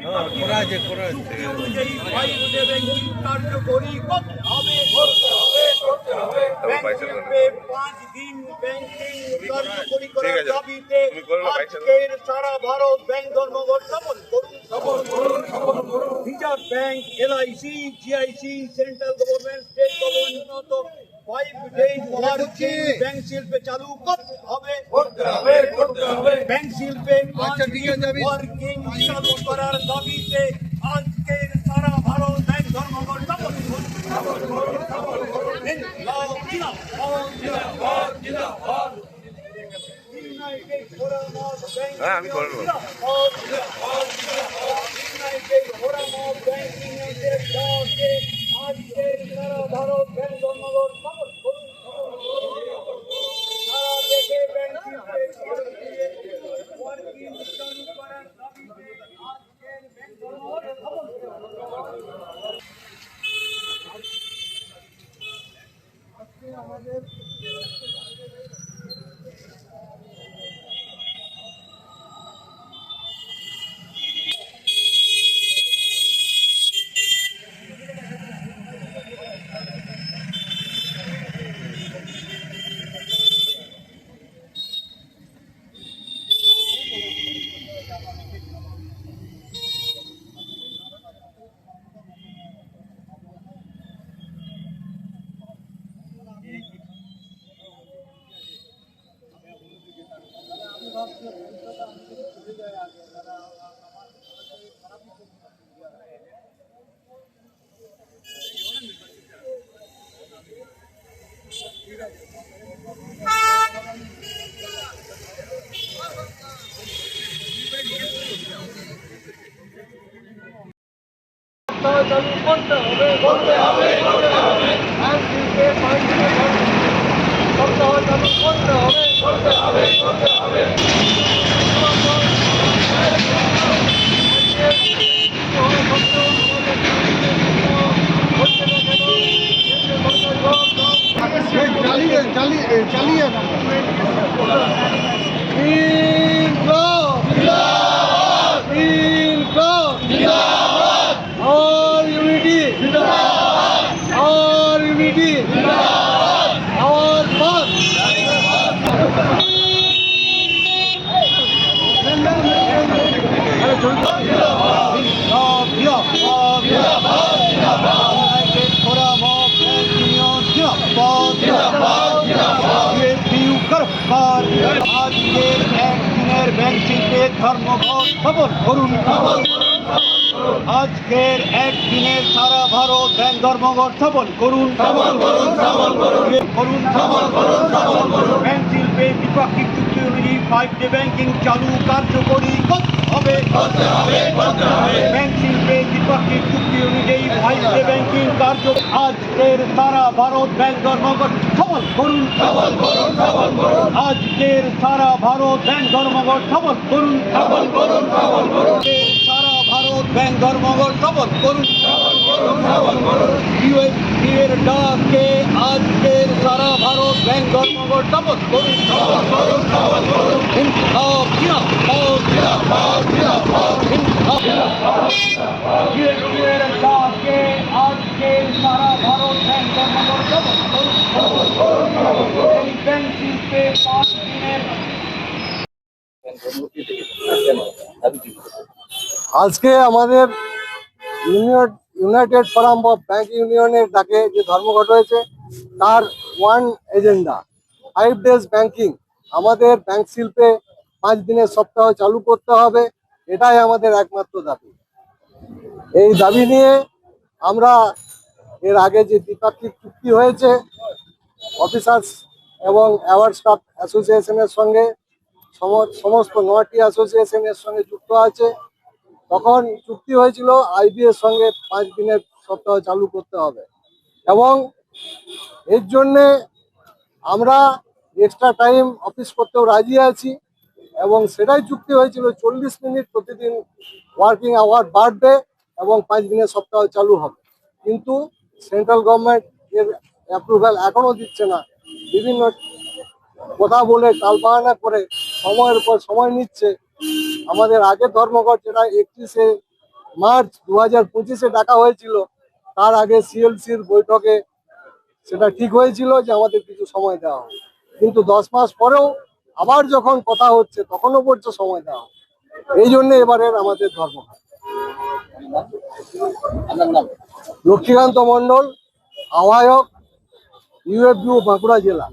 চুক্তি অনুযায়ী 5 day banking কার্যকরী করতে হবে। ব্যাংক শিল্পে 5 দিন ব্যাংকিং কার্যকরী করার দাবিতে আজকের সারা ভারত ব্যাংক ধর্মঘট সফল করুন। Reserve bank, LIC, GIC, central government, state government 5 days working bank শিল্পে চালু করতে হবে। ব্যাংক শিল্পে 5 দিন ওয়ার্কিং চালু করার দাবিতে আজকের সারা ভারত ব্যাংক ধর্মঘট সফল করুন। আমি করে নেব। আজকের সারা ভারত ব্যাংক ধর্মঘট সফল করুন। সারা দেশে ব্যাংক ওয়ার্কিং চালু করার দাবিতে আজকের ব্যাংক ধর্মঘট সফল করুন। আজকে আমাদের চালু করতে হবে। ব্যাংক শিল্পে 5 দিনের সপ্তাহ চালু করতে হবে। আজকের একদিনের ব্যাংক শিল্পে ধর্মঘট সফল করুন। আজকের একদিনের সারা ভারত ব্যাংক ধর্মঘট সফল করুন। ব্যাংক শিল্পে দ্বিপাক্ষিক চুক্তি অনুযায়ী 5 ডে ব্যাংকিং চালু কার্যকরী করতে হবে। ব্যাংক শিল্পে দ্বিপাক্ষিক চুক্তি অনুযায়ী 5 ডে ব্যাংকিং আজকের সারা ভারত ব্যাংক ধর্মঘট সফল করুন। আজকের সারা ভারত ব্যাংক ধর্মঘট সফল করুন। সারা ভারত ব্যাংক ধর্মঘট সফল করুন। ইউএসপির ডাকে আজকের সারা ভারত ব্যাংক ধর্মঘট সফল করুন। ইউএসপির ডাকে আজকের সারা ভারত ব্যাংক ধর্মঘট সফল করুন। এই ব্যাংক শিল্পে 5 দিনের আজকে আমাদের ইউনাইটেড ফোরাম অফ ব্যাংক ইউনিয়নের ডাকে যে ধর্মঘট হয়েছে তার ওয়ান এজেন্ডা 5 ডেজ ব্যাংকিং। আমাদের ব্যাংক শিল্পে 5 দিনের সপ্তাহ চালু করতে হবে, এটাই আমাদের একমাত্র দাবি। এই দাবি নিয়ে আমরা এর আগে যে দ্বিপাক্ষিক চুক্তি হয়েছে অফিসার্স এবং অ্যাওয়ার্ড স্টাফ অ্যাসোসিয়েশনের সঙ্গে সমস্ত 9টি অ্যাসোসিয়েশনের সঙ্গে যুক্ত আছে, তখন চুক্তি হয়েছিল আইবিএর সঙ্গে 5 দিনের সপ্তাহ চালু করতে হবে এবং এর জন্যে আমরা এক্সট্রা টাইম অফিস করতেও রাজি আছি এবং সেটাই চুক্তি হয়েছিল 40 মিনিট প্রতিদিন ওয়ার্কিং আওয়ার বাড়বে এবং 5 দিনের সপ্তাহ চালু হবে। কিন্তু সেন্ট্রাল গভর্নমেন্ট এর অ্যাপ্রুভাল এখনো দিচ্ছে না, বিভিন্ন কথা বলে টালবাহানা করে সময়ের পর সময় নিচ্ছে। আমাদের আগের ধর্মঘট যেটা 31শে মার্চ 2025-এ ডাকা হয়েছিল, তার আগে সিএলসির বৈঠকে সেটা ঠিক হয়েছিল যে আমাদের কিছু সময় দেওয়া হবে, কিন্তু 10 মাস পরেও আবার যখন কথা হচ্ছে তখনও বলছে সময় দেওয়া হবে। এই জন্য এবারের আমাদের ধর্মঘট। লক্ষ্মীকান্ত মণ্ডল, আহ্বায়ক, ইউএফবিউ বাঁকুড়া জেলা।